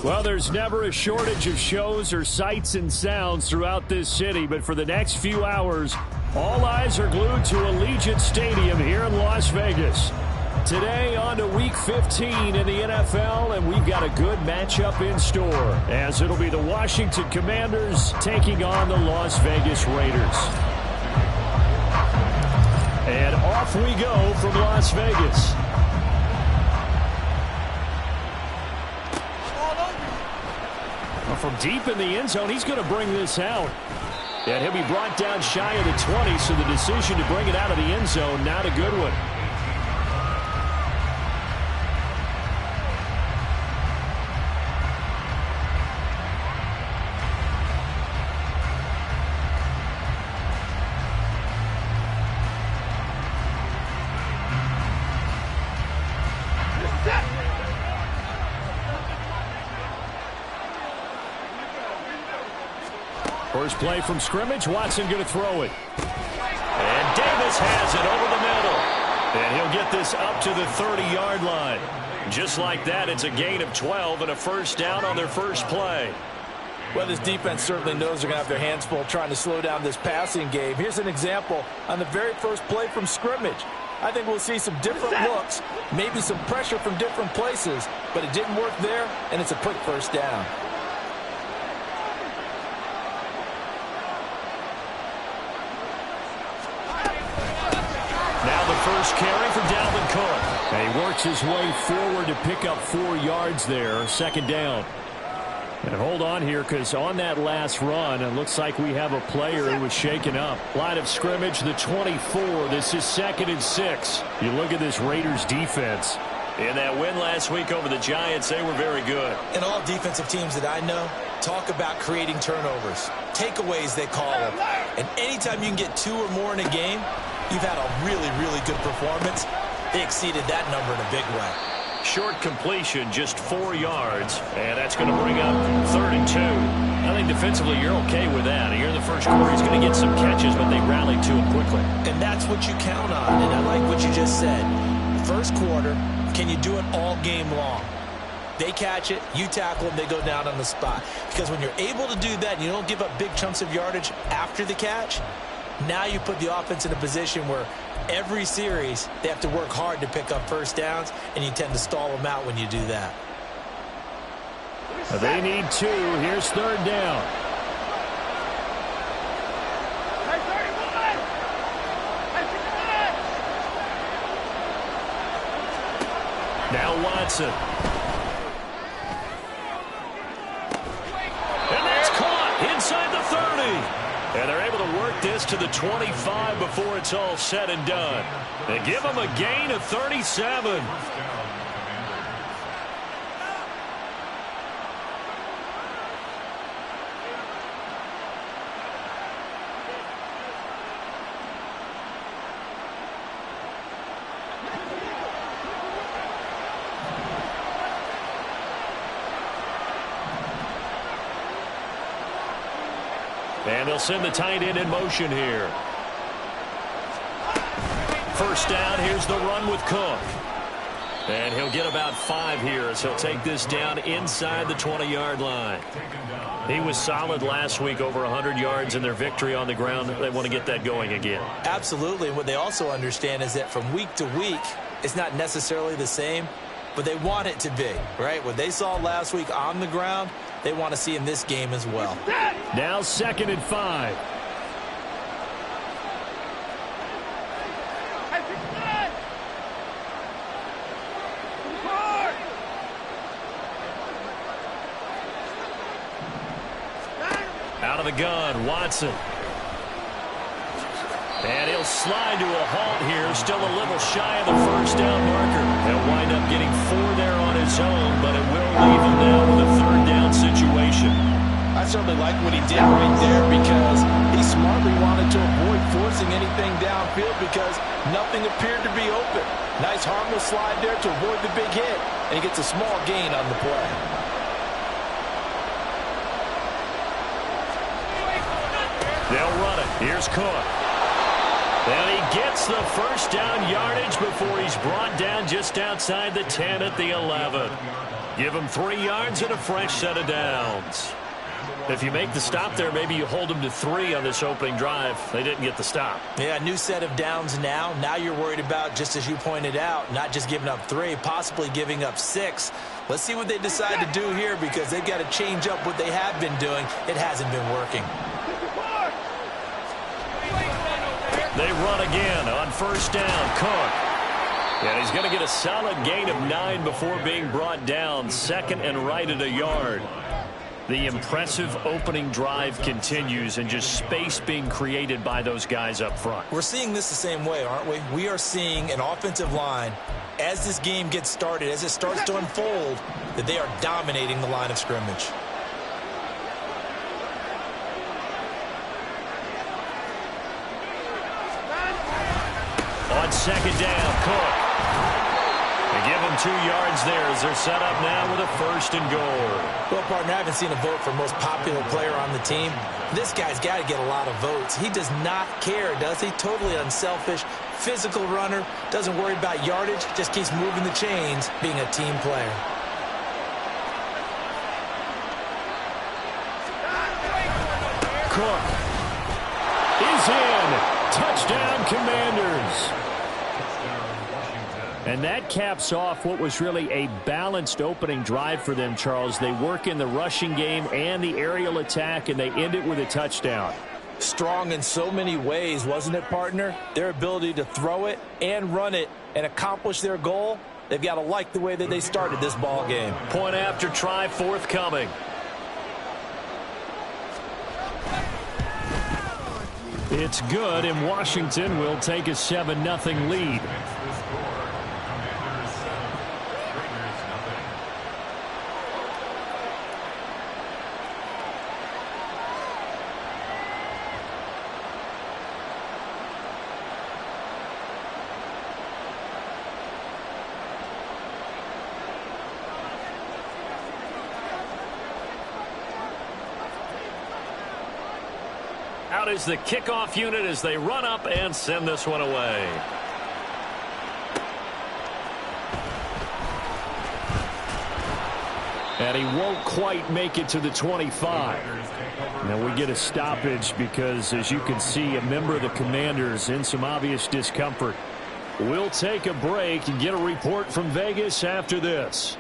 Well, there's never a shortage of shows or sights and sounds throughout this city, but for the next few hours, all eyes are glued to Allegiant Stadium here in Las Vegas. Today on to Week 15 in the NFL, and we've got a good matchup in store, as it'll be the Washington Commanders taking on the Las Vegas Raiders. And off we go from Las Vegas. From deep in the end zone, he's going to bring this out. And he'll be brought down shy of the 20, so the decision to bring it out of the end zone, not a good one. First play from scrimmage, Watson going to throw it. And Davis has it over the middle. And he'll get this up to the 30-yard line. Just like that, it's a gain of 12 and a first down on their first play. Well, this defense certainly knows they're going to have their hands full trying to slow down this passing game. Here's an example on the very first play from scrimmage. I think we'll see some different looks, maybe some pressure from different places, but it didn't work there, and it's a quick first down. First carry for Dalvin Cook. And he works his way forward to pick up 4 yards there. Second down. And hold on here, because on that last run, it looks like we have a player who was shaken up. Line of scrimmage, the 24. This is 2nd and 6. You look at this Raiders defense. In that win last week over the Giants, they were very good. And all defensive teams that I know talk about creating turnovers. Takeaways, they call them. And anytime you can get 2 or more in a game, you've had a really, really good performance. They exceeded that number in a big way. Short completion, just 4 yards, and that's going to bring up 3rd and 2. I think defensively you're okay with that. Here in the first quarter, he's going to get some catches, but they rallied to him quickly. And that's what you count on, and I like what you just said. First quarter, can you do it all game long? They catch it, you tackle them, they go down on the spot. Because when you're able to do that and you don't give up big chunks of yardage after the catch, now you put the offense in a position where every series they have to work hard to pick up first downs, and you tend to stall them out when you do that. They need 2. Here's 3rd down. Now Watson. And that's caught inside the 30. And they're able to work this to the 25 before it's all said and done. They give them a gain of 37. And they'll send the tight end in motion here. First down, here's the run with Cook. And he'll get about 5 here as he'll take this down inside the 20-yard line. He was solid last week, over 100 yards in their victory on the ground. They want to get that going again. Absolutely. And what they also understand is that from week to week, it's not necessarily the same, but they want it to be, right? What they saw last week on the ground, they want to see in this game as well. Now 2nd and 5. Out of the gun, Watson. And he'll slide to a halt here, still a little shy of the first down marker. He'll wind up getting 4 there on his own, but it will leave him now with a 3rd down situation. I certainly like what he did right there because he smartly wanted to avoid forcing anything downfield because nothing appeared to be open. Nice harmless slide there to avoid the big hit, and he gets a small gain on the play. They'll run it. Here's Cook. And he gets the first down yardage before he's brought down just outside the 10 at the 11. Give him 3 yards and a fresh set of downs. If you make the stop there, maybe you hold them to 3 on this opening drive. They didn't get the stop. Yeah, new set of downs now. Now you're worried about, just as you pointed out, not just giving up 3, possibly giving up 6. Let's see what they decide to do here, because they've got to change up what they have been doing. It hasn't been working. They run again on first down. Cook. And he's going to get a solid gain of 9 before being brought down. 2nd and right at a yard. The impressive opening drive continues, and just space being created by those guys up front. We're seeing this the same way, aren't we? We are seeing an offensive line, as this game gets started, as it starts to unfold, that they are dominating the line of scrimmage. On 2nd down, Cook. They give him 2 yards there as they're set up now with a 1st and goal. Well, partner, I haven't seen a vote for most popular player on the team. This guy's got to get a lot of votes. He does not care, does he? Totally unselfish, physical runner, doesn't worry about yardage, just keeps moving the chains, being a team player. Cook is in. Touchdown, Commanders. And that caps off what was really a balanced opening drive for them, Charles. They work in the rushing game and the aerial attack, and they end it with a touchdown. Strong in so many ways, wasn't it, partner? Their ability to throw it and run it and accomplish their goal, they've got to like the way that they started this ball game. Point after try forthcoming. It's good, and Washington will take a 7-0 lead. Out is the kickoff unit as they run up and send this one away. And he won't quite make it to the 25. Now we get a stoppage because, as you can see, a member of the Commanders in some obvious discomfort. We'll take a break and get a report from Vegas after this.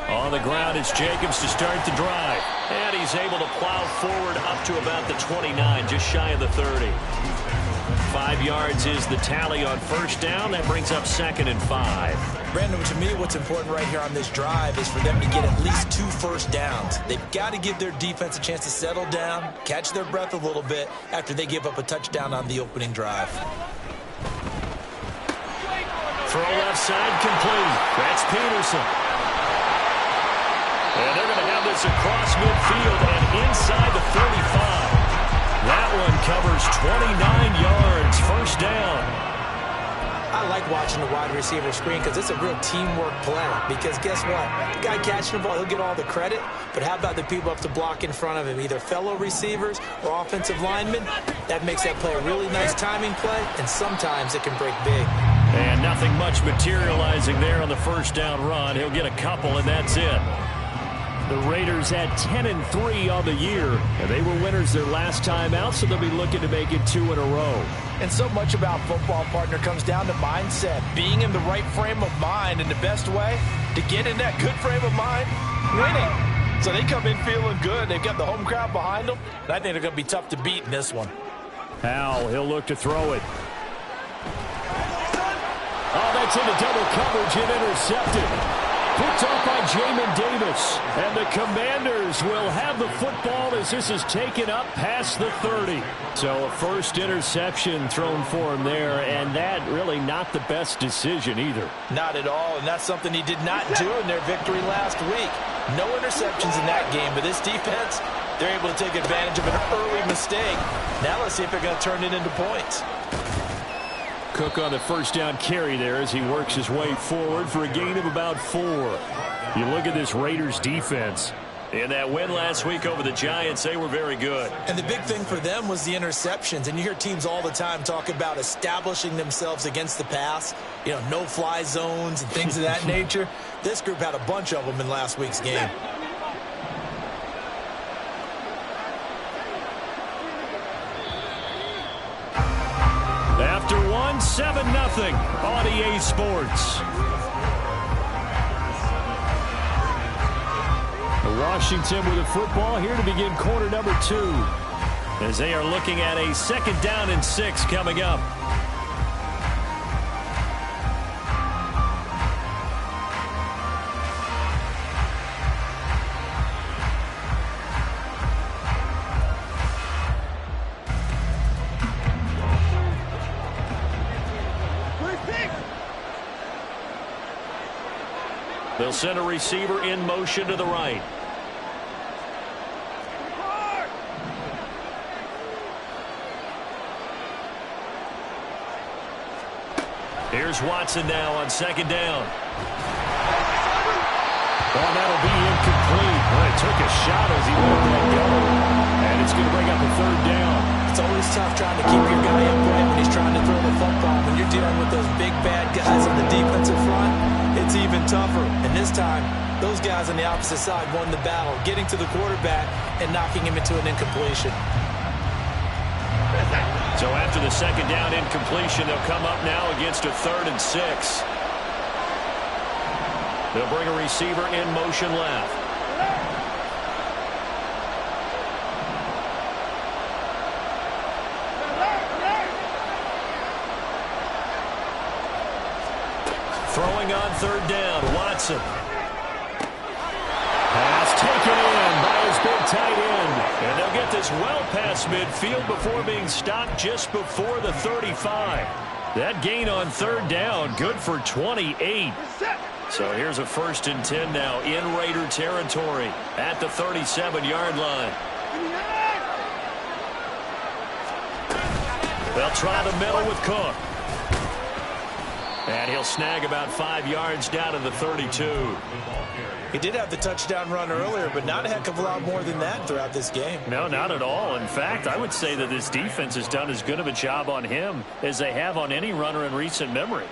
On the ground, it's Jacobs to start the drive. And he's able to plow forward up to about the 29, just shy of the 30. 5 yards is the tally on first down. That brings up 2nd and 5. Brandon, to me, what's important right here on this drive is for them to get at least 2 first downs. They've got to give their defense a chance to settle down, catch their breath a little bit after they give up a touchdown on the opening drive. Throw left side complete. That's Peterson. And they're going to have this across midfield and inside the 45. That one covers 29 yards. First down. I like watching the wide receiver screen because it's a real teamwork play. Because guess what? The guy catching the ball, he'll get all the credit. But how about the people up to block in front of him, either fellow receivers or offensive linemen? That makes that play a really nice timing play, and sometimes it can break big. And nothing much materializing there on the first down run. He'll get a couple, and that's it. The Raiders had 10-3 on the year, and they were winners their last time out, so they'll be looking to make it 2 in a row. And so much about football, partner, comes down to mindset. Being in the right frame of mind, and the best way to get in that good frame of mind, winning. So they come in feeling good. They've got the home crowd behind them, and I think they're going to be tough to beat in this one. Howell, he'll look to throw it. Oh, that's into double coverage and intercepted. Picked off by Jamin Davis. And the Commanders will have the football as this is taken up past the 30. So a first interception thrown for him there, and that really not the best decision either. Not at all, and that's something he did not do in their victory last week. No interceptions in that game, but this defense, they're able to take advantage of an early mistake. Now let's see if they're going to turn it into points. Cook on the first down carry there as he works his way forward for a gain of about 4. You look at this Raiders defense. In that win last week over the Giants, they were very good. And the big thing for them was the interceptions. And you hear teams all the time talk about establishing themselves against the pass, you know, no-fly zones and things of that nature. This group had a bunch of them in last week's game. After 7-0 on EA Sports. Washington with the football here to begin quarter number 2 as they are looking at a 2nd down and 6 coming up. They'll send a receiver in motion to the right. Here's Watson now on 2nd down. Oh, that'll be incomplete. Well, it took a shot as he let that go. And it's going to bring up a 3rd down. It's always tough trying to keep your guy upright when he's trying to throw the football. When you're dealing with those big, bad guys on the defensive front, it's even tougher. And this time, those guys on the opposite side won the battle, getting to the quarterback and knocking him into an incompletion. So after the 2nd down incompletion, they'll come up now against a 3rd and 6. They'll bring a receiver in motion left. Throwing on 3rd down, Watson. Pass taken in by his big tight end. And they'll get this well past midfield before being stopped just before the 35. That gain on 3rd down, good for 28. So here's a 1st and 10 now in Raider territory at the 37-yard line. They'll try the middle with Cook. And he'll snag about 5 yards down to the 32. He did have the touchdown run earlier, but not a heck of a lot more than that throughout this game. No, not at all. In fact, I would say that this defense has done as good of a job on him as they have on any runner in recent memory.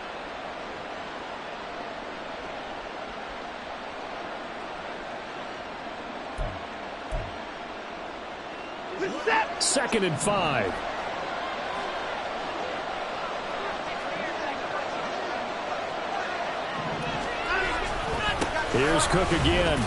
Second and 5. Here's Cook again.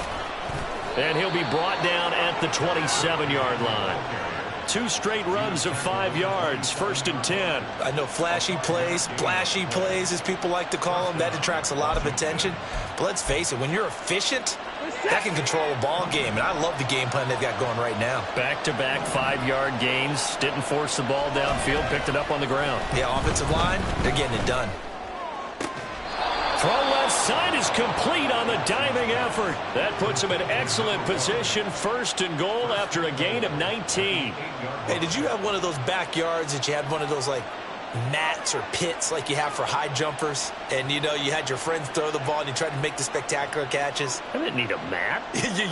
And he'll be brought down at the 27-yard line. 2 straight runs of 5 yards, 1st and 10. I know flashy plays, splashy plays, as people like to call them, that attracts a lot of attention. But let's face it, when you're efficient, that can control a ball game. And I love the game plan they've got going right now. Back-to-back 5-yard gains. Didn't force the ball downfield, picked it up on the ground. Yeah, offensive line, they're getting it done. Throw left side is complete on the diving effort. That puts him in excellent position. 1st and goal after a gain of 19. Hey, did you have one of those backyards that you had one of those, like, mats or pits like you have for high jumpers? And, you know, you had your friends throw the ball and you tried to make the spectacular catches? I didn't need a mat.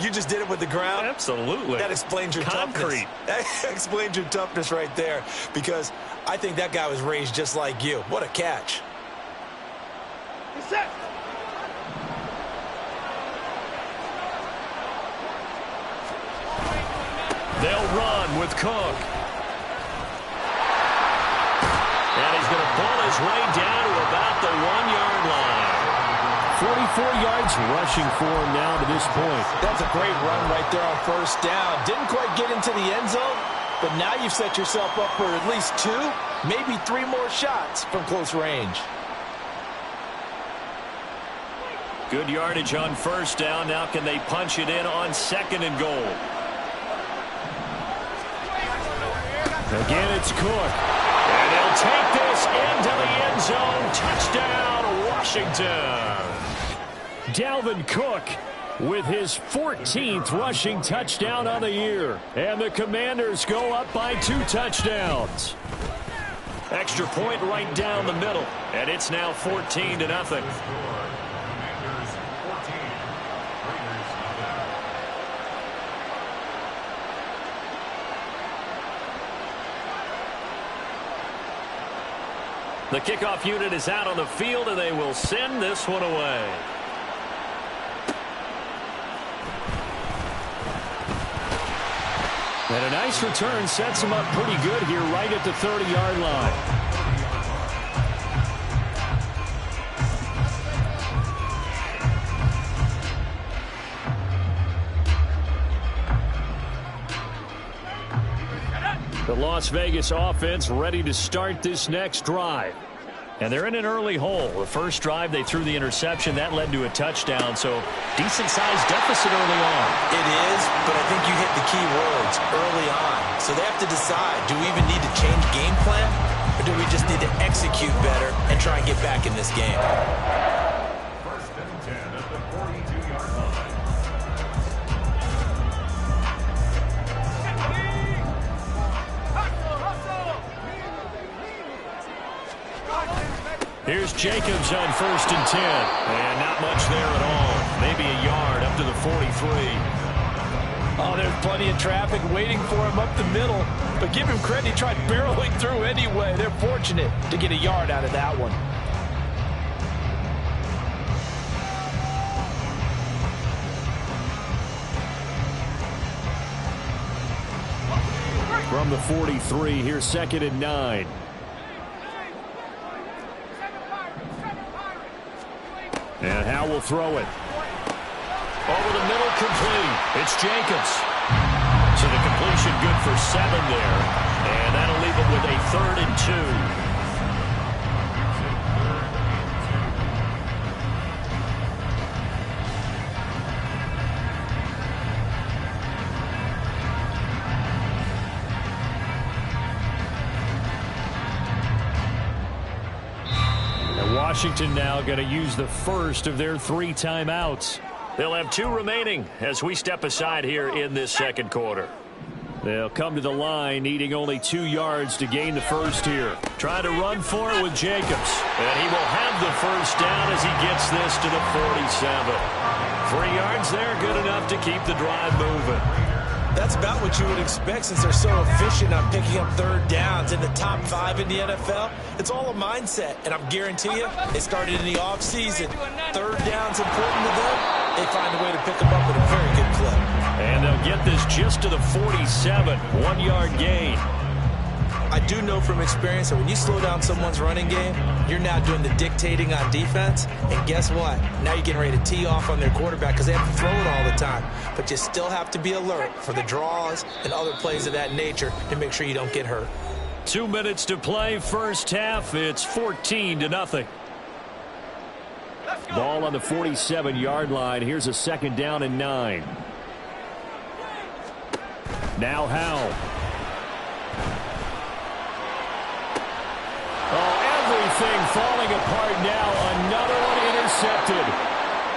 you just did it with the ground? Absolutely. That explains your concrete. Toughness. That explains your toughness right there, because I think that guy was raised just like you. What a catch. They'll run with Cook. And he's going to pull his way down to about the 1-yard line. 44 yards rushing for him now to this point. That's a great run right there on 1st down. Didn't quite get into the end zone, but now you've set yourself up for at least 2, maybe 3 more shots from close range. Good yardage on 1st down. Now can they punch it in on 2nd and goal? Again, it's Cook. And they'll take this into the end zone. Touchdown, Washington. Dalvin Cook with his 14th rushing touchdown on the year. And the Commanders go up by 2 touchdowns. Extra point right down the middle, and it's now 14-0. The kickoff unit is out on the field, and they will send this one away. And a nice return sets him up pretty good here right at the 30-yard line. The Las Vegas offense ready to start this next drive. And they're in an early hole. The first drive, they threw the interception. That led to a touchdown, so decent-sized deficit early on. It is, but I think you hit the key words early on. So they have to decide, do we even need to change game plan, or do we just need to execute better and try and get back in this game? First and 10 at the 42-yard line. Here's Jacobs on 1st and 10. And not much there at all. Maybe a yard up to the 43. Oh, there's plenty of traffic waiting for him up the middle. But give him credit, he tried barreling through anyway. They're fortunate to get a yard out of that one. From the 43, here's 2nd and 9. And Howe will throw it. Over the middle, complete. It's Jacobs. So the completion good for 7 there. And that'll leave him with a 3rd and 2. Washington now going to use the first of their 3 timeouts. They'll have 2 remaining as we step aside here in this second quarter. They'll come to the line needing only 2 yards to gain the first here. Trying to run for it with Jacobs. And he will have the first down as he gets this to the 47. 3 yards there, good enough to keep the drive moving. That's about what you would expect since they're so efficient on picking up 3rd downs in the top 5 in the NFL. It's all a mindset, and I guarantee you, they started in the offseason. 3rd down's important to them. They find a way to pick them up with a very good clip. And they'll get this just to the 47, 1-yard gain. I do know from experience that when you slow down someone's running game, you're now doing the dictating on defense. And guess what? Now you're getting ready to tee off on their quarterback because they have to throw it all the time. But you still have to be alert for the draws and other plays of that nature to make sure you don't get hurt. 2 minutes to play, first half. It's 14-0. Ball on the 47-yard line. Here's a 2nd down and 9. Now Howe. Everything falling apart now. Another one intercepted.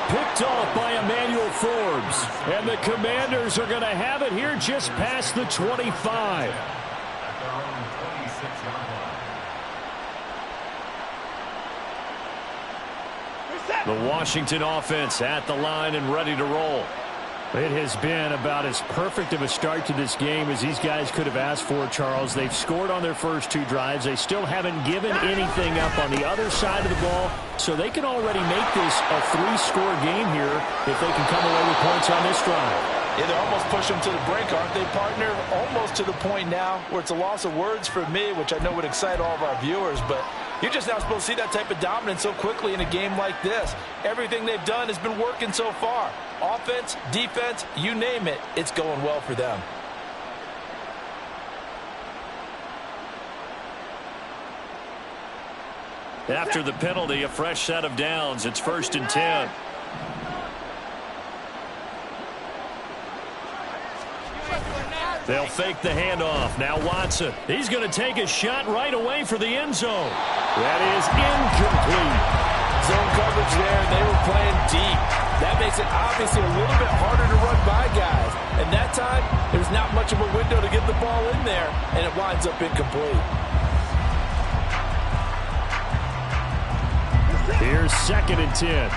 Picked off by Emmanuel Forbes. And the Commanders are going to have it here just past the 25. The Washington offense at the line and ready to roll. It has been about as perfect of a start to this game as these guys could have asked for, Charles. They've scored on their first 2 drives. They still haven't given anything up on the other side of the ball, so they can already make this a 3-score game here if they can come away with points on this drive. Yeah, they're almost pushing them to the brink, aren't they, partner? Almost to the point now where it's a loss of words for me, which I know would excite all of our viewers, but you're just not supposed to see that type of dominance so quickly in a game like this. Everything they've done has been working so far. Offense, defense, you name it, it's going well for them. After the penalty, a fresh set of downs. It's 1st and 10. They'll fake the handoff. Now Watson. He's going to take a shot right away for the end zone. That is incomplete. Zone coverage there. They were playing deep. That makes it obviously a little bit harder to run by guys. And that time, there's not much of a window to get the ball in there, and it winds up incomplete. Here's 2nd and 10.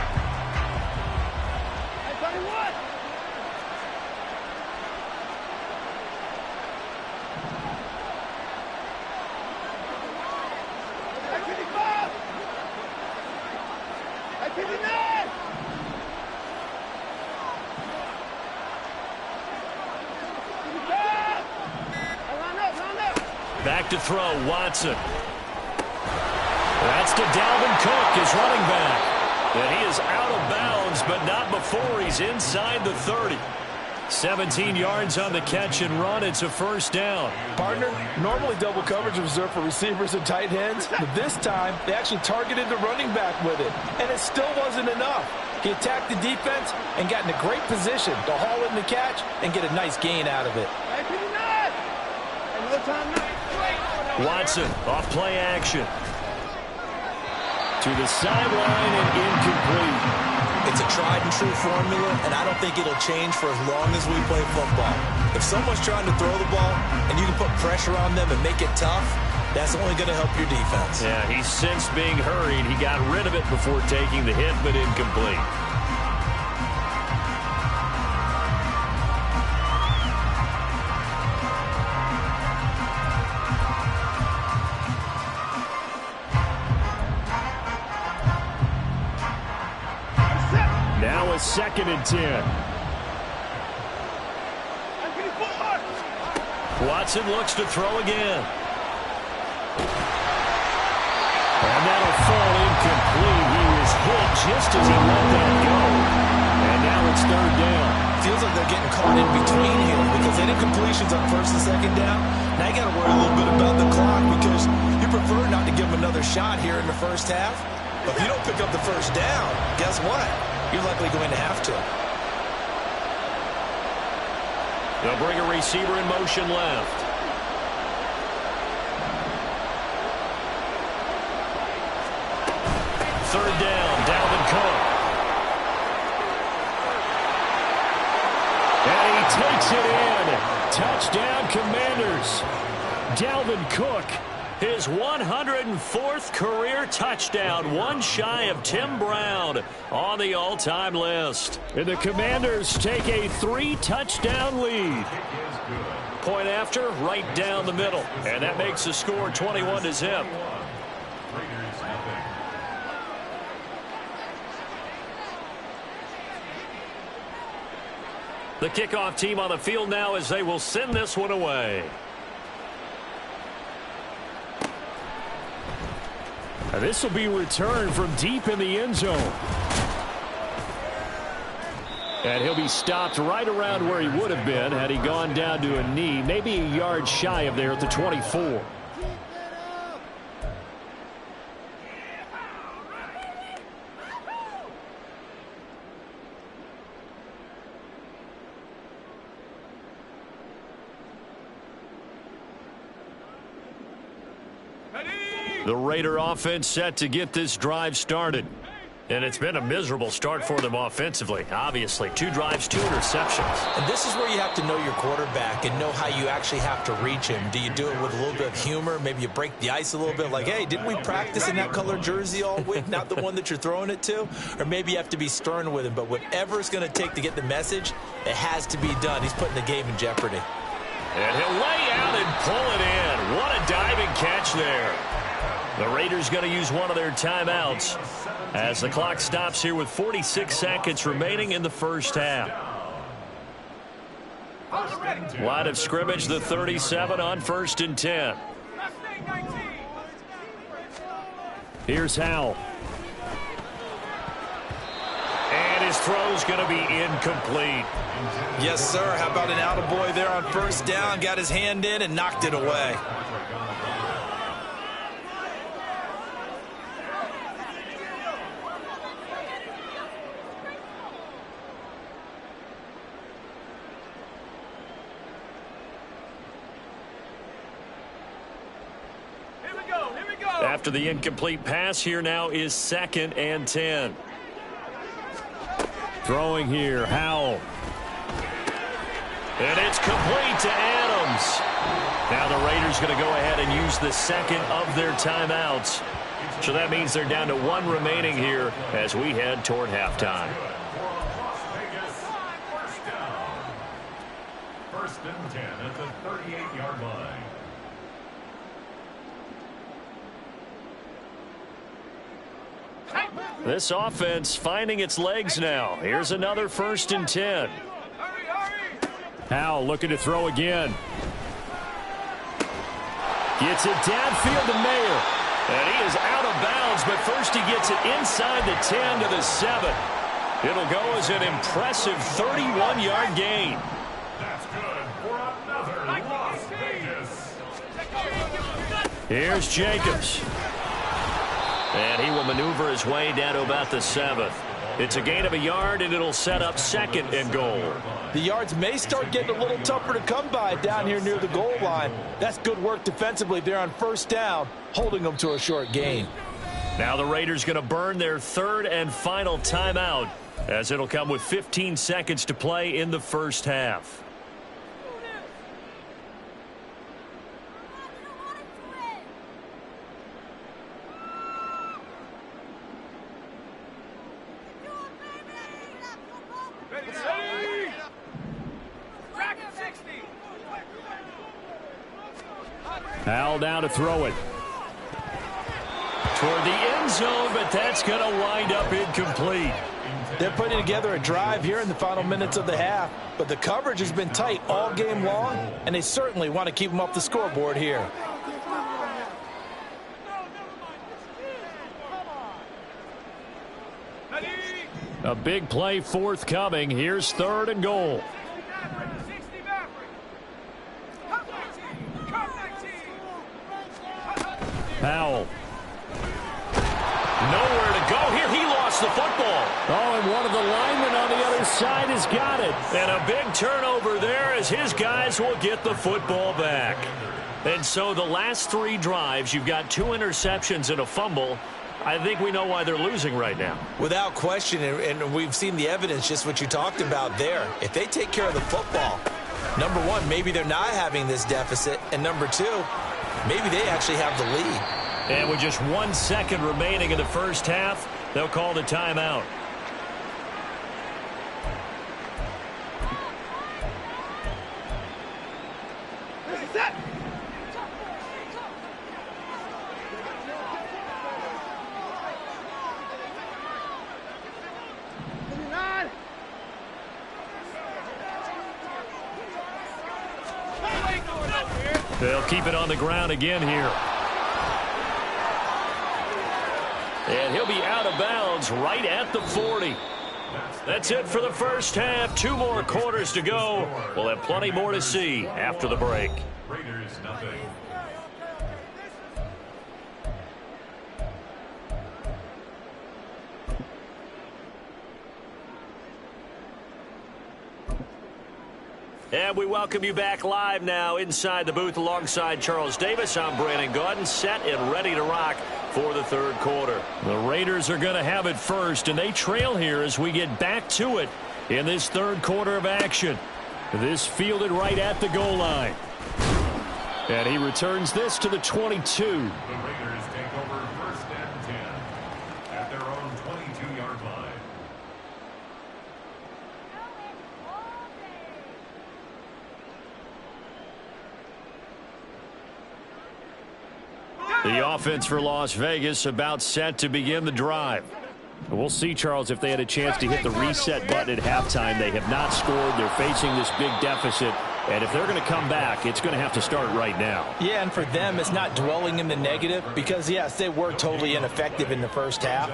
Back to throw, Watson. That's to Dalvin Cook, his running back. And he is out of bounds, but not before he's inside the 30. 17 yards on the catch and run. It's a first down. Partner, normally double coverage is reserved for receivers and tight ends, but this time they actually targeted the running back with it, and it still wasn't enough. He attacked the defense and got in a great position to haul in the catch and get a nice gain out of it. Watson off play action. To the sideline and incomplete. It's a tried and true formula, and I don't think it'll change for as long as we play football. If someone's trying to throw the ball and you can put pressure on them and make it tough, that's only going to help your defense. Yeah, he's since being hurried. He got rid of it before taking the hit, but incomplete. Now a 2nd and 10. Watson looks to throw again. And that'll fall incomplete. He was hit just as he let that go. And now it's 3rd down. Feels like they're getting caught in between here because any completions on 1st and 2nd down, now you got to worry a little bit about the clock because you prefer not to give them another shot here in the first half. But if you don't pick up the 1st down, guess what? You're likely going to have to. They'll bring a receiver in motion left. Third down, Dalvin Cook. And he takes it in. Touchdown, Commanders. Dalvin Cook, his 104th career touchdown, one shy of Tim Brown on the all-time list. And the Commanders take a 3-touchdown lead. Point after, right down the middle. And that makes the score 21-0. The kickoff team on the field now as they will send this one away. This will be returned from deep in the end zone. And he'll be stopped right around where he would have been had he gone down to a knee, maybe a yard shy of there at the 24. The Raider offense set to get this drive started. And it's been a miserable start for them offensively. Obviously, 2 drives, 2 interceptions. And this is where you have to know your quarterback and know how you actually have to reach him. Do you do it with a little bit of humor? Maybe you break the ice a little bit like, hey, didn't we practice in that color jersey all week? Not the one that you're throwing it to? Or maybe you have to be stern with him. But whatever it's going to take to get the message, it has to be done. He's putting the game in jeopardy. And he'll lay out and pull it in. What a diving catch there. The Raiders going to use one of their timeouts as the clock stops here with 46 seconds remaining in the first half. Line of scrimmage, the 37 on 1st and 10. Here's Howell. And his throw's going to be incomplete. Yes, sir. How about an attaboy there on 1st down? Got his hand in and knocked it away. After the incomplete pass, here now is 2nd and 10. Throwing here, Howell. And it's complete to Adams. Now the Raiders going to go ahead and use the second of their timeouts. So that means they're down to one remaining here as we head toward halftime. First and 10 at the 38-yard line. This offense finding its legs now. Here's another 1st and 10. Howell looking to throw again. Gets it downfield to Mayer. And he is out of bounds, but first he gets it inside the 10 to the 7. It'll go as an impressive 31-yard gain. That's good for another Las Vegas. Here's Jacobs. And he will maneuver his way down to about the 7th. It's a gain of a yard, and it'll set up 2nd and goal. The yards may start getting a little tougher to come by down here near the goal line. That's good work defensively there on 1st down, holding them to a short gain. Now the Raiders going to burn their 3rd and final timeout, as it'll come with 15 seconds to play in the first half. Howell down to throw it. Toward the end zone, but that's going to wind up incomplete. They're putting together a drive here in the final minutes of the half, but the coverage has been tight all game long, and they certainly want to keep them off the scoreboard here. A big play forthcoming. Here's 3rd and goal. Howell. Nowhere to go here. He lost the football. Oh, and one of the linemen on the other side has got it. And a big turnover there as his guys will get the football back. And so the last 3 drives, you've got 2 interceptions and a fumble. I think we know why they're losing right now. Without question, and we've seen the evidence, just what you talked about there. If they take care of the football, number one, maybe they're not having this deficit, and number 2, maybe they actually have the lead. And with just 1 second remaining in the first half, they'll call the timeout. They'll keep it on the ground again here. And he'll be out of bounds right at the 40. That's it for the first half. 2 more quarters to go. We'll have plenty more to see after the break. Raiders nothing. And we welcome you back live now inside the booth alongside Charles Davis. I'm Brandon Gaudin, set and ready to rock for the 3rd quarter. The Raiders are going to have it first, and they trail here as we get back to it in this 3rd quarter of action. This fielded right at the goal line. And he returns this to the 22. The Raiders take over 1st and 10 at their own 22-yard line. The offense for Las Vegas about set to begin the drive. We'll see, Charles, if they had a chance to hit the reset button at halftime. They have not scored. They're facing this big deficit. And if they're going to come back, it's going to have to start right now. Yeah, and for them, it's not dwelling in the negative because, yes, they were totally ineffective in the first half.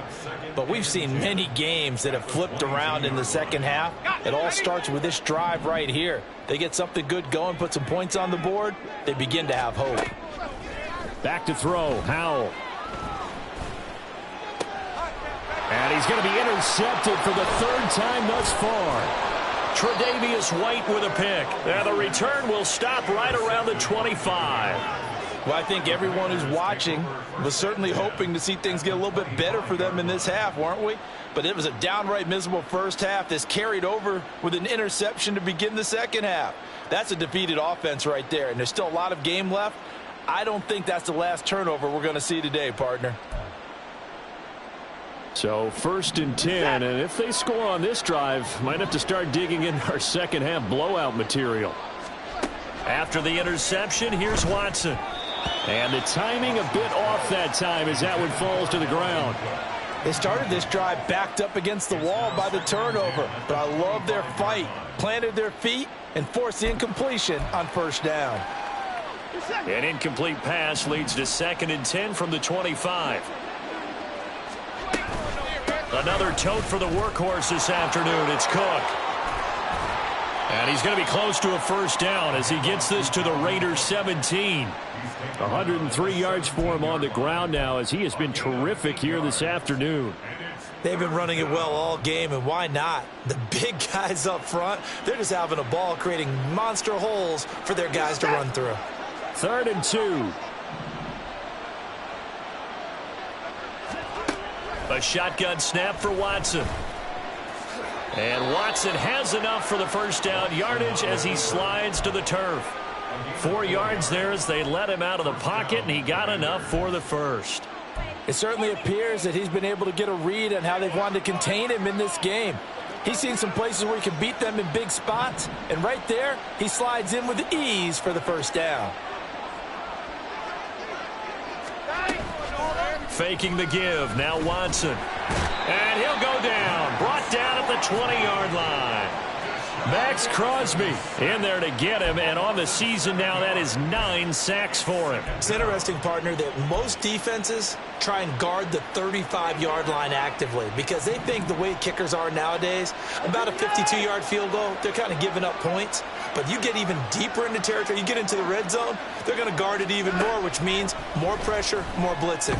But we've seen many games that have flipped around in the second half. It all starts with this drive right here. They get something good going, put some points on the board, they begin to have hope. Back to throw, Howell. And he's going to be intercepted for the 3rd time thus far. Tre'Davious White with a pick. And the return will stop right around the 25. Well, I think everyone who's watching was certainly hoping to see things get a little bit better for them in this half, weren't we? but it was a downright miserable first half. This carried over with an interception to begin the second half. That's a defeated offense right there, and there's still a lot of game left. I don't think that's the last turnover we're going to see today, partner. So 1st and 10, and if they score on this drive, might have to start digging in our second half blowout material. After the interception, here's Watson. And the timing a bit off that time as that one falls to the ground. They started this drive backed up against the wall by the turnover, but I love their fight. Planted their feet and forced the incompletion on first down. An incomplete pass leads to 2nd and 10 from the 25. Another tote for the workhorse this afternoon. It's Cook. And he's going to be close to a first down as he gets this to the Raiders 17. 103 yards for him on the ground now as he has been terrific here this afternoon. They've been running it well all game, and why not? The big guys up front, they're just having a ball creating monster holes for their guys to run through. 3rd and 2. A shotgun snap for Watson. And Watson has enough for the first down yardage as he slides to the turf. 4 yards there as they let him out of the pocket, and he got enough for the first. It certainly appears that he's been able to get a read on how they've wanted to contain him in this game. He's seen some places where he can beat them in big spots, and right there, he slides in with ease for the first down. Faking the give, now Watson. And he'll go down, brought down at the 20-yard line. Max Crosby in there to get him, and on the season now, that is 9 sacks for him. It's interesting, partner, that most defenses try and guard the 35-yard line actively because they think the way kickers are nowadays, about a 52-yard field goal, they're kind of giving up points. But you get even deeper into territory, you get into the red zone, they're going to guard it even more, which means more pressure, more blitzing.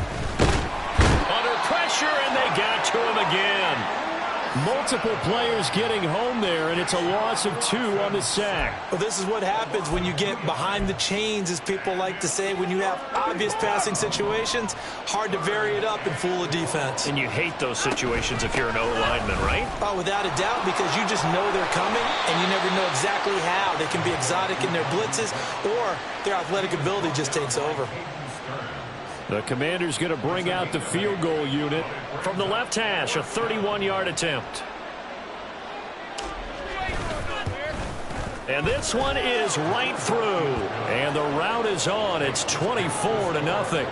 Under pressure, and they got to him again. Multiple players getting home there, and it's a loss of 2 on the sack. Well, this is what happens when you get behind the chains, as people like to say. When you have obvious passing situations, hard to vary it up and fool a defense. And you hate those situations if you're an O-lineman, right? Oh, without a doubt, because you just know they're coming, and you never know exactly how. They can be exotic in their blitzes, or their athletic ability just takes over. The Commander's going to bring out the field goal unit from the left hash, a 31-yard attempt. And this one is right through. And the route is on. It's 24-0.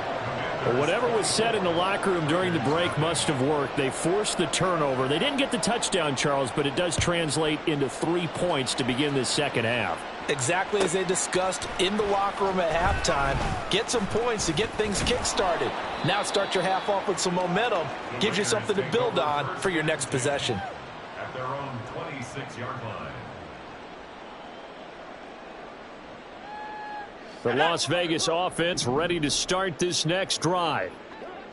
But whatever was said in the locker room during the break must have worked. They forced the turnover. They didn't get the touchdown, Charles, but it does translate into 3 points to begin this second half. Exactly as they discussed in the locker room at halftime. Get some points to get things kick-started. Now start your half off with some momentum. Gives you something to build on for your next possession. At their own 26-yard line. The Las Vegas offense ready to start this next drive.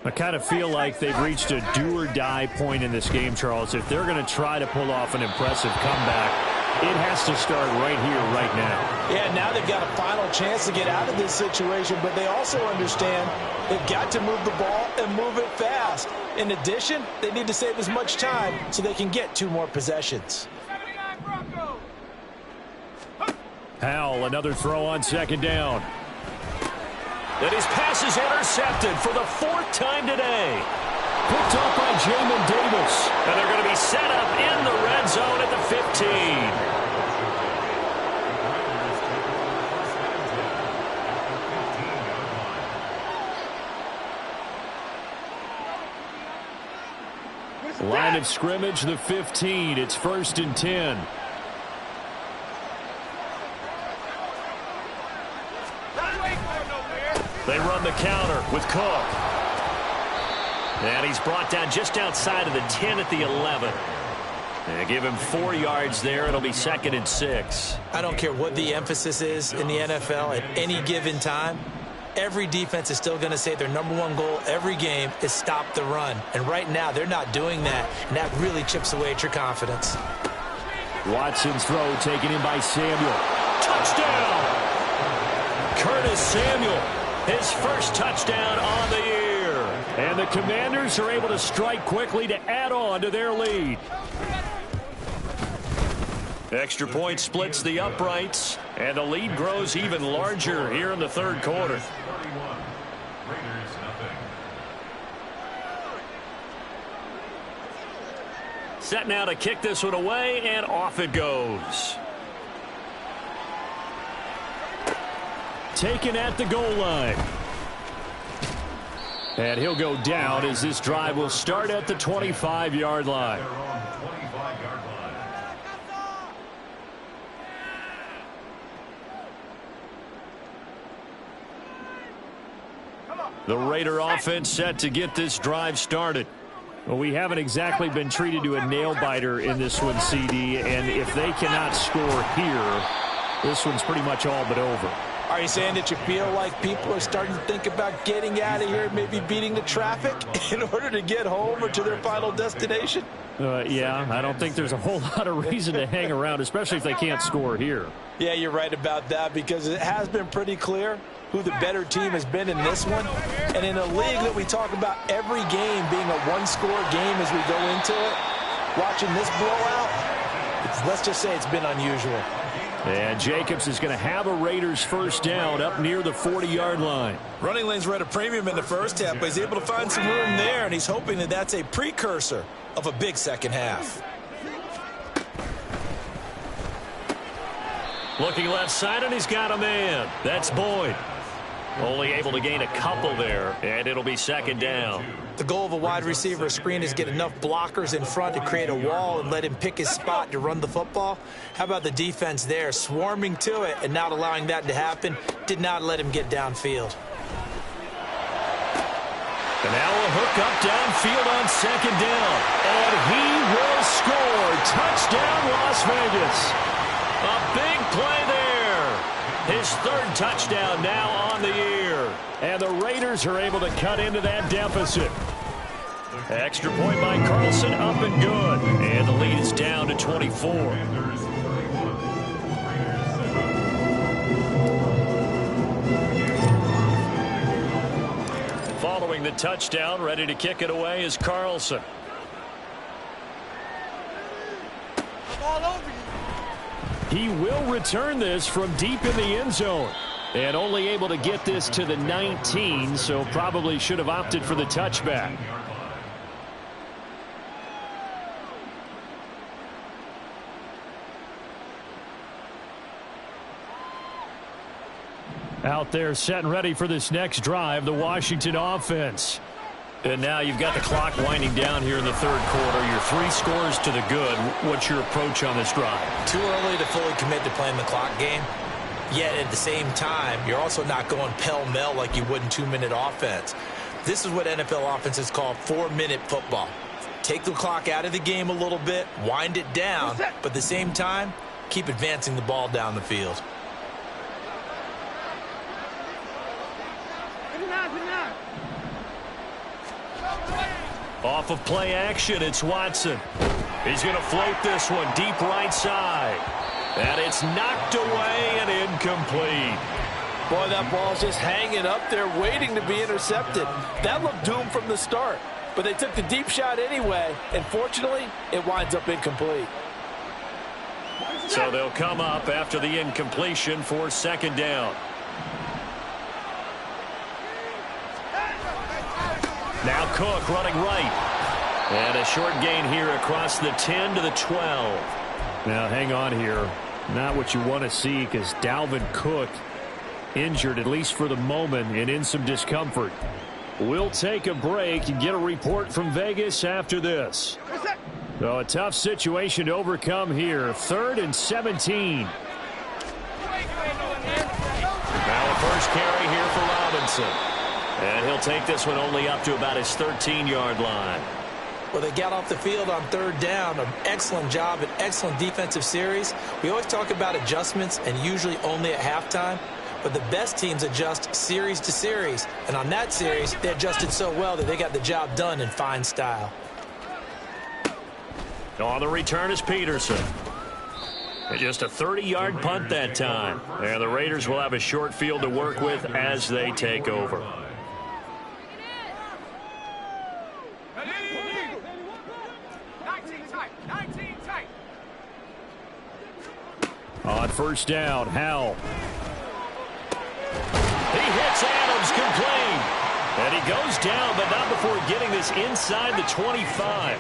I kind of feel like they've reached a do-or-die point in this game, Charles. If they're going to try to pull off an impressive comeback, it has to start right here, right now. Yeah, now they've got a final chance to get out of this situation, but they also understand they've got to move the ball and move it fast. In addition, they need to save as much time so they can get 2 more possessions. Howell, another throw on second down. And his pass is intercepted for the 4th time today. Picked up by Jamin Davis. And they're going to be set up in the red zone at the 15. Line of scrimmage, the 15. It's 1st and 10. They run the counter with Cook. And he's brought down just outside of the 10 at the 11. They give him 4 yards there. It'll be 2nd and 6. I don't care what the emphasis is in the NFL at any given time. Every defense is still going to say their #1 goal every game is stop the run. And right now, they're not doing that. And that really chips away at your confidence. Watson's throw taken in by Samuel. Touchdown! Curtis Samuel, his first touchdown on the year. And the Commanders are able to strike quickly to add on to their lead. Extra point splits the uprights, and the lead grows even larger here in the third quarter. Set now to kick this one away, and off it goes. Taken at the goal line. And he'll go down as this drive will start at the 25-yard line. The Raider offense set to get this drive started. Well, we haven't exactly been treated to a nail-biter in this one, CD, and if they cannot score here, this one's pretty much all but over. Are you saying that you feel like people are starting to think about getting out of here, maybe beating the traffic in order to get home or to their final destination? Yeah, I don't think there's a whole lot of reason to hang around, especially if they can't score here. Yeah, you're right about that, because it has been pretty clear who the better team has been in this one. And in a league that we talk about every game being a one-score game as we go into it, watching this blowout, let's just say it's been unusual. And Jacobs is going to have a Raiders first down up near the 40-yard line. Running lanes were at a premium in the first half, but he's able to find some room there, and he's hoping that that's a precursor of a big second half. Looking left side, and he's got a man. That's Boyd. Only able to gain a couple there, and it'll be second down. The goal of a wide receiver screen is get enough blockers in front to create a wall and let him pick his spot to run the football. How about the defense there, swarming to it and not allowing that to happen? Did not let him get downfield. And now a hook up downfield on second down. And he will score. Touchdown, Las Vegas. A big play there. His third touchdown now on the year. And the Raiders are able to cut into that deficit. Extra point by Carlson, up and good. And the lead is down to 24. Following the touchdown, ready to kick it away is Carlson. All over you. He will return this from deep in the end zone. And only able to get this to the 19, so probably should have opted for the touchback. Out there set and ready for this next drive, the Washington offense. And now you've got the clock winding down here in the third quarter. Your 3 scores to the good. What's your approach on this drive? Too early to fully commit to playing the clock game. Yet at the same time, you're also not going pell-mell like you would in 2-minute offense. This is what NFL offenses call 4-minute football. Take the clock out of the game a little bit, wind it down, but at the same time, keep advancing the ball down the field. Off of play action, it's Watson. He's going to float this one deep right side. And it's knocked away and incomplete. Boy, that ball's just hanging up there waiting to be intercepted. That looked doomed from the start. But they took the deep shot anyway, and fortunately, it winds up incomplete. So they'll come up after the incompletion for second down. Now Cook running right. And a short gain here across the 10 to the 12. Now hang on here. Not what you want to see, because Dalvin Cook injured, at least for the moment, and in some discomfort. We'll take a break and get a report from Vegas after this. So a tough situation to overcome here. 3rd and 17. Now a first carry here for Robinson. And he'll take this one only up to about his 13-yard line. Well, they got off the field on 3rd down. An excellent job, an excellent defensive series. We always talk about adjustments, and usually only at halftime. But the best teams adjust series to series. And on that series, they adjusted so well that they got the job done in fine style. On the return is Peterson. And just a 30-yard punt that time. And the Raiders will have a short field to work with as they take over. On first down, Howell. He hits Adams complete. And he goes down, but not before getting this inside the 25.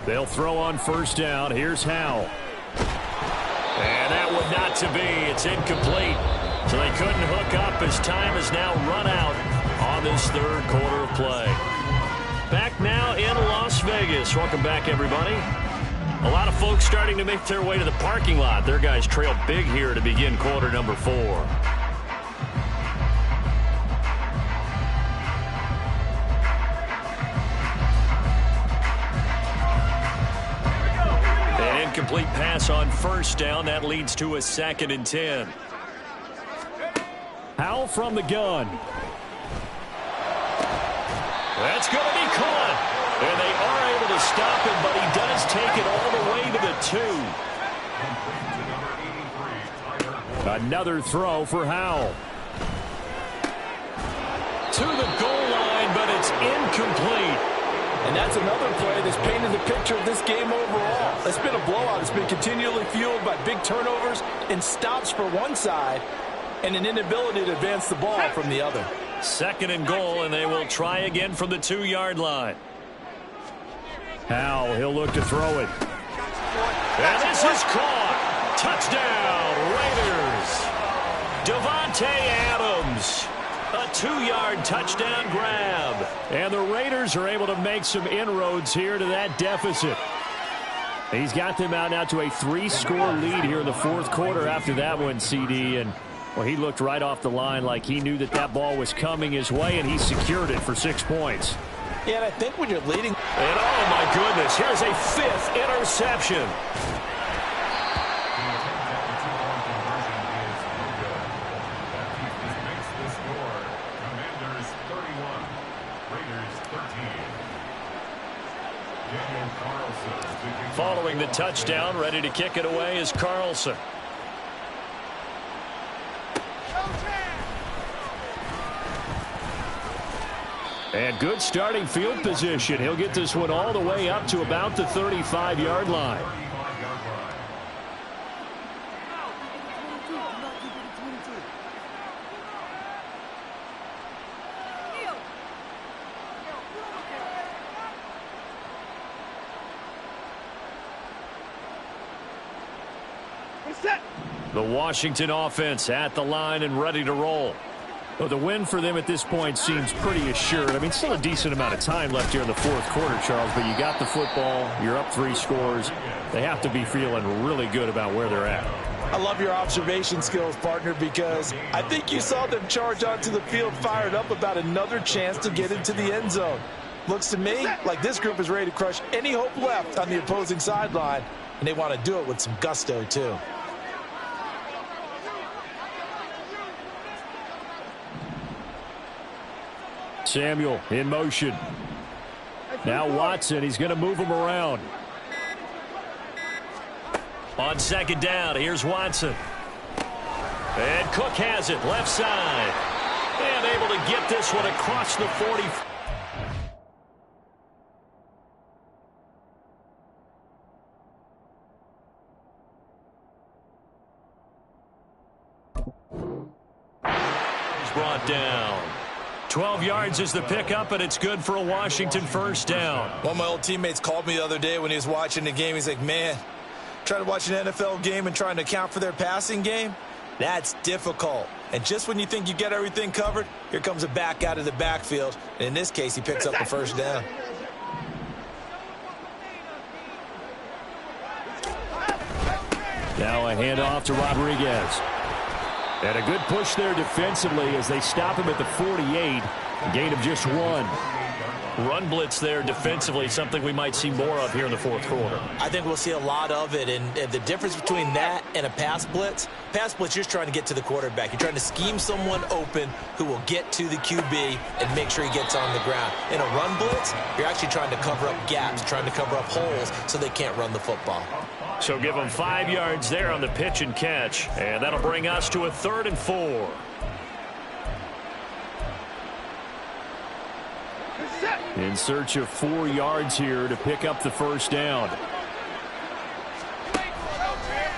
They'll throw on first down. Here's Howell. And that would not to be. It's incomplete. So they couldn't hook up as time has now run out on this third quarter of play. Back now in Las Vegas. Welcome back, everybody. A lot of folks starting to make their way to the parking lot. Their guys trail big here to begin quarter number 4. An incomplete pass on first down. That leads to a 2nd and 10. Howell from the gun. That's going to be caught. And they are able to stop him, but he does take it all the way to the 2. Another throw for Howell. To the goal line, but it's incomplete. And that's another play that's painted the picture of this game overall. It's been a blowout. It's been continually fueled by big turnovers and stops for one side and an inability to advance the ball from the other. 2nd and goal, and they will try again from the 2-yard line. Howell, he'll look to throw it. And this is caught. Touchdown, Raiders. Davante Adams. A 2-yard touchdown grab. And the Raiders are able to make some inroads here to that deficit. He's got them out now to a 3-score lead here in the 4th quarter after that one, CD. And, well, he looked right off the line like he knew that that ball was coming his way, and he secured it for 6 points. Yeah, and I think when you're leading... And, oh, my goodness, here's a 5th interception. Following the touchdown, ready to kick it away is Carlson. And good starting field position. He'll get this one all the way up to about the 35-yard line. The Washington offense at the line and ready to roll. Well, the win for them at this point seems pretty assured. I mean, still a decent amount of time left here in the 4th quarter, Charles, but you got the football, you're up 3 scores. They have to be feeling really good about where they're at. I love your observation skills, partner, because I think you saw them charge onto the field fired up about another chance to get into the end zone. Looks to me like this group is ready to crush any hope left on the opposing sideline, and they want to do it with some gusto, too. Samuel in motion. Now Watson, he's going to move him around. On 2nd down, here's Watson. And Cook has it, left side. And able to get this one across the 40. He's brought down. 12 yards is the pickup, and it's good for a Washington first down. One of my old teammates called me the other day when he was watching the game. He's like, man, trying to watch an NFL game and trying to account for their passing game, that's difficult. And just when you think you get everything covered, here comes a back out of the backfield. And in this case, he picks up the first down. Now a handoff to Rodriguez. And a good push there defensively as they stop him at the 48. A gain of just 1. Run blitz there defensively, something we might see more of here in the 4th quarter. I think we'll see a lot of it. And the difference between that and a pass blitz, you're just trying to get to the quarterback. You're trying to scheme someone open who will get to the QB and make sure he gets on the ground. In a run blitz, you're actually trying to cover up gaps, trying to cover up holes so they can't run the football. So give them 5 yards there on the pitch and catch. And that'll bring us to a 3rd and 4. In search of 4 yards here to pick up the first down.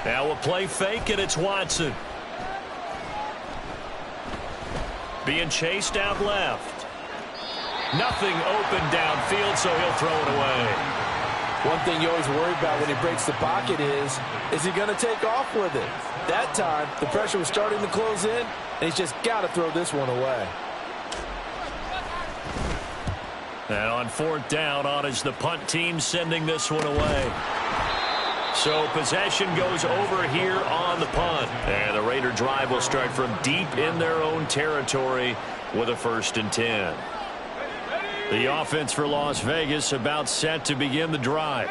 Now a play fake, and it's Watson. Being chased out left. Nothing open downfield, so he'll throw it away. One thing you always worry about when he breaks the pocket is he going to take off with it? That time, the pressure was starting to close in, and he's just got to throw this one away. And on 4th down, on is the punt team sending this one away. So possession goes over here on the punt. And the Raider drive will start from deep in their own territory with a 1st and 10. The offense for Las Vegas about set to begin the drive.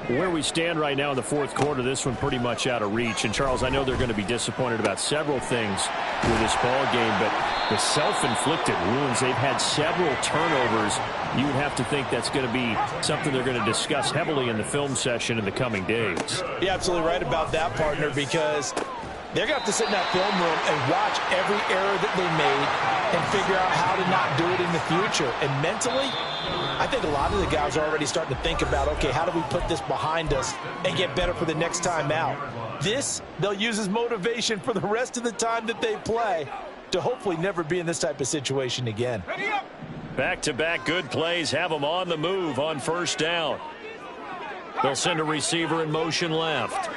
Where we stand right now in the 4th quarter, this one pretty much out of reach. And, Charles, I know they're going to be disappointed about several things with this ball game, but the self-inflicted wounds, they've had several turnovers. You would have to think that's going to be something they're going to discuss heavily in the film session in the coming days. You're absolutely right about that, partner, because they're going to have to sit in that film room and watch every error that they made and figure out how to not do it in the future. And mentally, I think a lot of the guys are already starting to think about, okay, how do we put this behind us and get better for the next time out? This, they'll use as motivation for the rest of the time that they play to hopefully never be in this type of situation again. Back-to-back good plays have them on the move on 1st down. They'll send a receiver in motion left.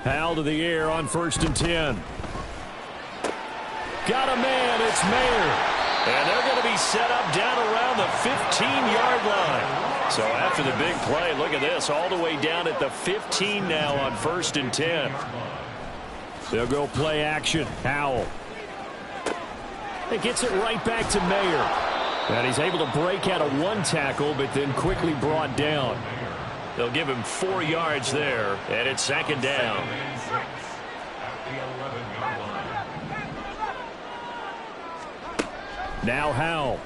Powell to the air on 1st and 10. Got a man, it's Mayer. And they're going to be set up down around the 15-yard line. So after the big play, look at this, all the way down at the 15 now on 1st and 10. They'll go play action. Powell. It gets it right back to Mayer. And he's able to break out of 1 tackle, but then quickly brought down. They'll give him 4 yards there, and it's 2nd down. Now Howell.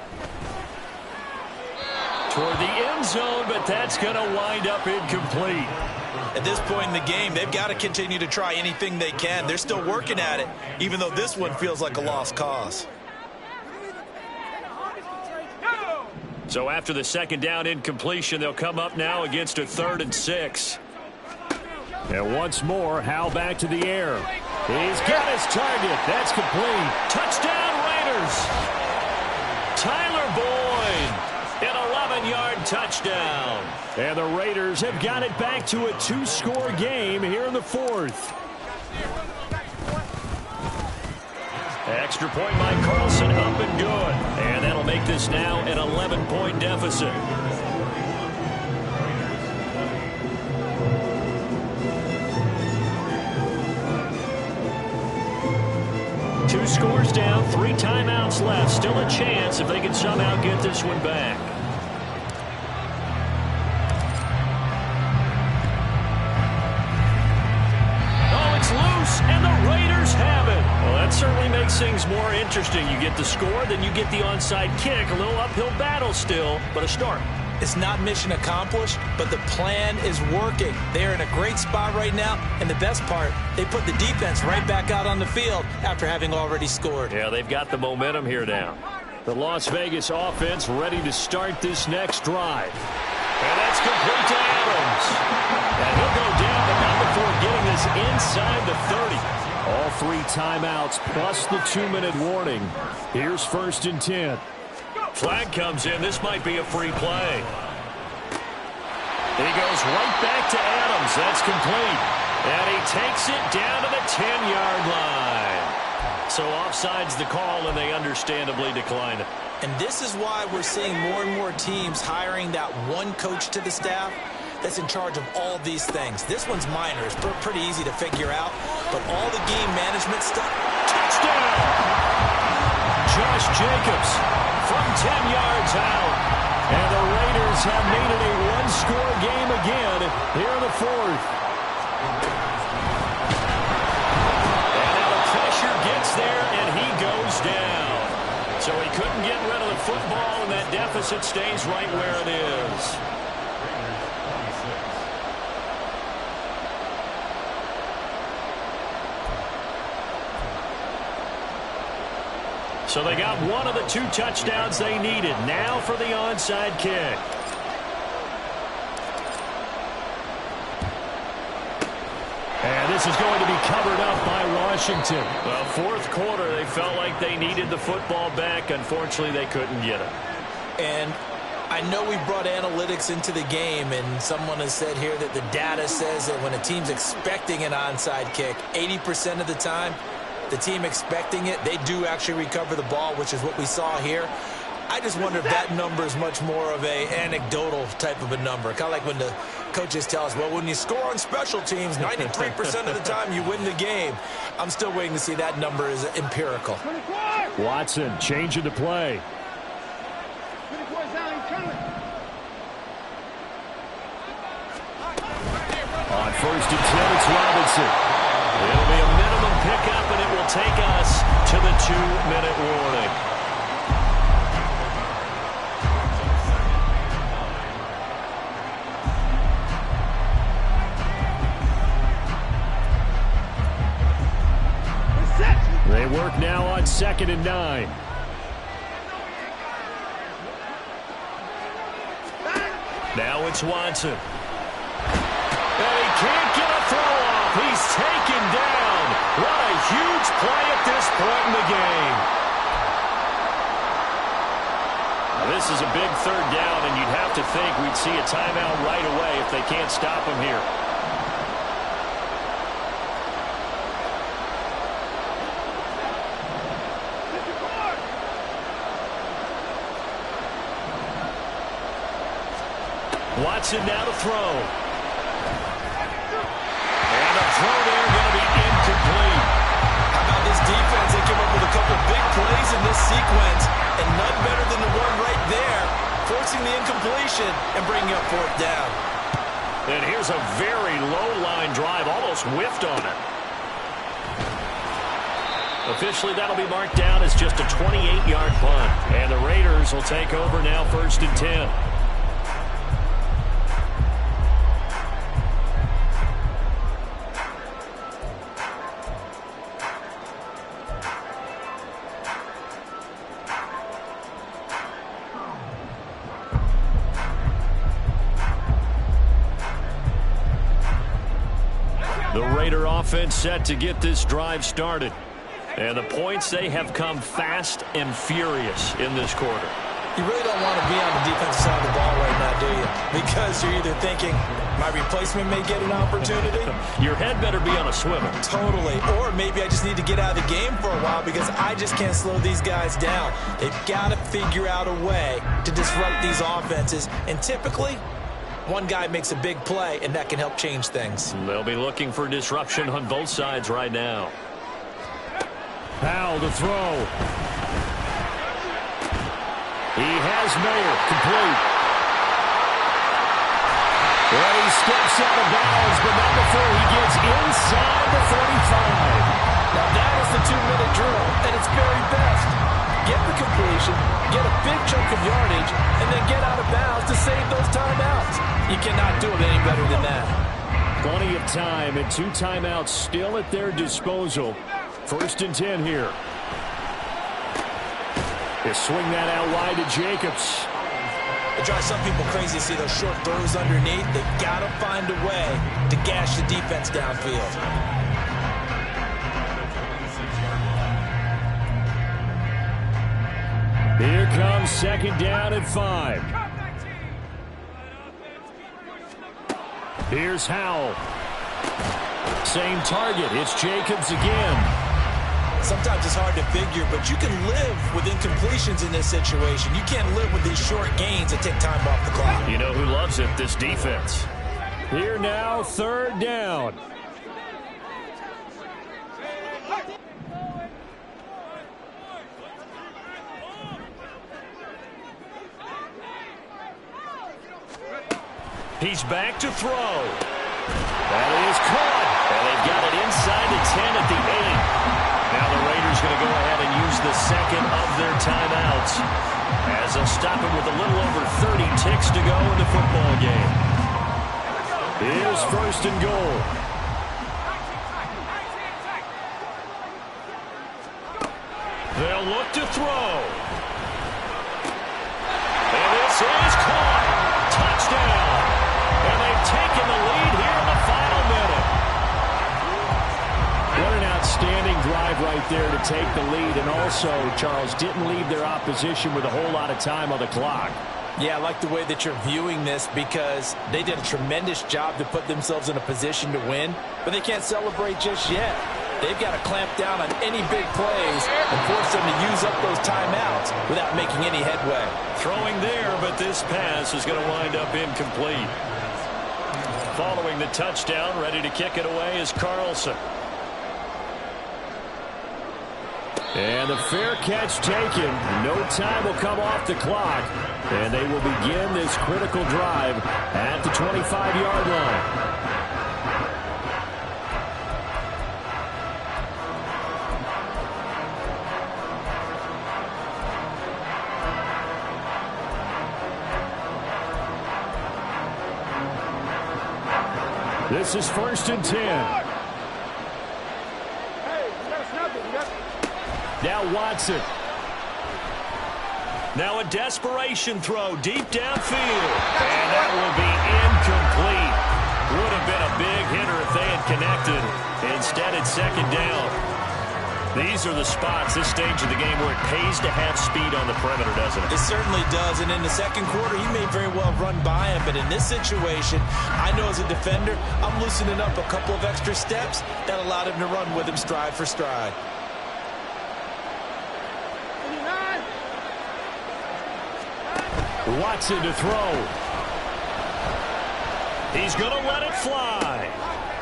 Toward the end zone, but that's going to wind up incomplete. At this point in the game, they've got to continue to try anything they can. They're still working at it, even though this one feels like a lost cause. So after the 2nd down incompletion, they'll come up now against a 3rd and 6. And once more, Howell back to the air. He's got his target. That's complete. Touchdown, Raiders. Tyler Boyd, an 11-yard touchdown. And the Raiders have got it back to a 2-score game here in the 4th. Extra point by Carlson, up and good. And that'll make this now an 11-point deficit. Two scores down, 3 timeouts left. Still a chance if they can somehow get this one back. Oh, it's loose, and the Raiders have it. Well, that certainly makes things more interesting. You get the score, then you get the onside kick. A little uphill battle still, but a start. It's not mission accomplished, but the plan is working. They're in a great spot right now, and the best part, they put the defense right back out on the field after having already scored. Yeah, they've got the momentum here now. The Las Vegas offense ready to start this next drive. And that's complete to Adams. And he'll go down, but not before getting this inside the 30. All 3 timeouts plus the 2-minute warning. Here's 1st and 10. Flag comes in. This might be a free play. He goes right back to Adams. That's complete. And he takes it down to the 10-yard line. So offside's the call, and they understandably decline it. And this is why we're seeing more and more teams hiring that one coach to the staff that's in charge of all these things. This one's minor. It's pretty easy to figure out. But all the game management stuff. Touchdown! Josh Jacobs from 10 yards out. And the Raiders have made it a 1-score game again here in the 4th. And now the pressure gets there, and he goes down. So he couldn't get rid of the football, and that deficit stays right where it is. So they got one of the 2 touchdowns they needed. Now for the onside kick. And this is going to be covered up by Washington. Well, fourth quarter, they felt like they needed the football back. Unfortunately, they couldn't get it. And I know we brought analytics into the game, and someone has said here that the data says that when a team's expecting an onside kick, 80% of the time, the team expecting it, they do actually recover the ball, which is what we saw here. I just wonder if that number is much more of a anecdotal type of a number. Kind of like when the coaches tell us, well, when you score on special teams, 93% of the time you win the game. I'm still waiting to see that number is empirical. Watson changing the play. On 1st and 10, it's Robinson. It'll be a minimum pickup, and it will take us to the 2-minute warning. They work now on 2nd and 9. Now it's Watson. And he can't get a throw off. He's taken down. What a huge play at this point in the game. Now, this is a big 3rd down, and you'd have to think we'd see a timeout right away if they can't stop him here. Watson now to throw. And a throw there going to be incomplete. How about this defense? They came up with a couple big plays in this sequence, and none better than the one right there, forcing the incompletion and bringing up 4th down. And here's a very low-line drive, almost whiffed on it. Officially, that'll be marked down as just a 28-yard punt. And the Raiders will take over now 1st and 10. The Raider offense set to get this drive started. And the points, they have come fast and furious in this quarter. You really don't want to be on the defensive side of the ball right now, do you? Because you're either thinking, my replacement may get an opportunity. Your head better be on a swivel. Totally. Or maybe I just need to get out of the game for a while because I just can't slow these guys down. They've got to figure out a way to disrupt these offenses. And typically, one guy makes a big play, and that can help change things. They'll be looking for disruption on both sides right now. Powell to throw. He has Mayer complete. Well, he steps out of bounds, but not before he gets inside the 45. Now that is the 2-minute drill at its very best. Get the completion, get a big chunk of yardage, and then get out of bounds to save those timeouts. You cannot do it any better than that. Plenty of time and 2 timeouts still at their disposal. 1st and 10 here. They swing that out wide to Jacobs. It drives some people crazy to see those short throws underneath. They've got to find a way to gash the defense downfield. Here comes 2nd down and 5. Here's Howell. Same target. It's Jacobs again. Sometimes it's hard to figure, but you can live with incompletions in this situation. You can't live with these short gains that take time off the clock. You know who loves it? This defense. Here now, 3rd down. He's back to throw. That is caught. And they've got it inside the 10 at the 8. Now the Raiders going to go ahead and use the 2nd of their timeouts as they'll stop it with a little over 30 ticks to go in the football game. Here's 1st and goal. They'll look to throw. And this is caught. Touchdown. And they've taken the lead here in the final minute. What an outstanding drive right there to take the lead. And also, Charles, didn't leave their opposition with a whole lot of time on the clock. Yeah, I like the way that you're viewing this because they did a tremendous job to put themselves in a position to win, but they can't celebrate just yet. They've got to clamp down on any big plays and force them to use up those timeouts without making any headway. Throwing there, but this pass is going to wind up incomplete. Following the touchdown, ready to kick it away is Carlson. And the fair catch taken. No time will come off the clock. And they will begin this critical drive at the 25-yard line. This is 1st and 10. Now Watson. Now a desperation throw deep downfield. And that will be incomplete. Would have been a big hitter if they had connected. Instead, it's 2nd down. These are the spots, this stage of the game, where it pays to have speed on the perimeter, doesn't it? It certainly does. And in the second quarter, he may very well run by him. But in this situation, I know as a defender, I'm loosening up a couple of extra steps that allowed him to run with him stride for stride. Watson to throw. He's going to let it fly.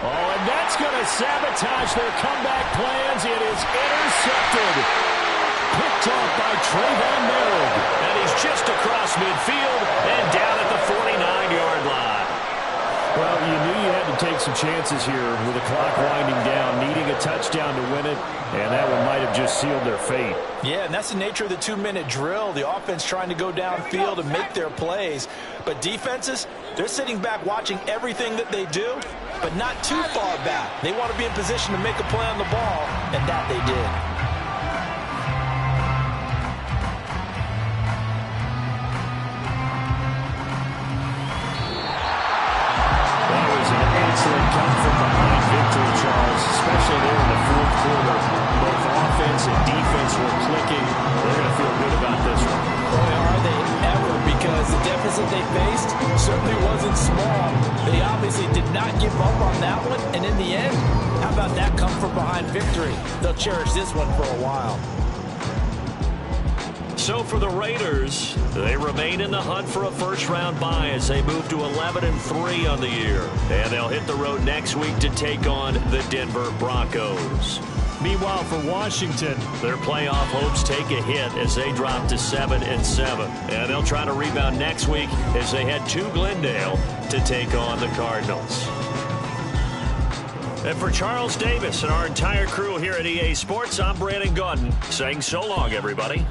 Oh, and that's going to sabotage their comeback plans. It is intercepted. Picked off by Trayvon Merritt. And he's just across midfield and down at the 49-yard line. Well, you knew you had to take some chances here with the clock winding down, needing a touchdown to win it, and that one might have just sealed their fate. Yeah, and that's the nature of the 2-minute drill. The offense trying to go downfield and make their plays. But defenses, they're sitting back watching everything that they do, but not too far back. They want to be in position to make a play on the ball, and that they did. Excellent come from behind victory, Charles, especially there in the 4th quarter. Both offense and defense were clicking. They're going to feel good about this one. Boy, are they ever, because the deficit they faced certainly wasn't small. They obviously did not give up on that one, and in the end, how about that come from behind victory? They'll cherish this one for a while. So for the Raiders, they remain in the hunt for a first-round bye as they move to 11-3 on the year. And they'll hit the road next week to take on the Denver Broncos. Meanwhile, for Washington, their playoff hopes take a hit as they drop to 7-7. And they'll try to rebound next week as they head to Glendale to take on the Cardinals. And for Charles Davis and our entire crew here at EA Sports, I'm Brandon Gaudin saying so long, everybody.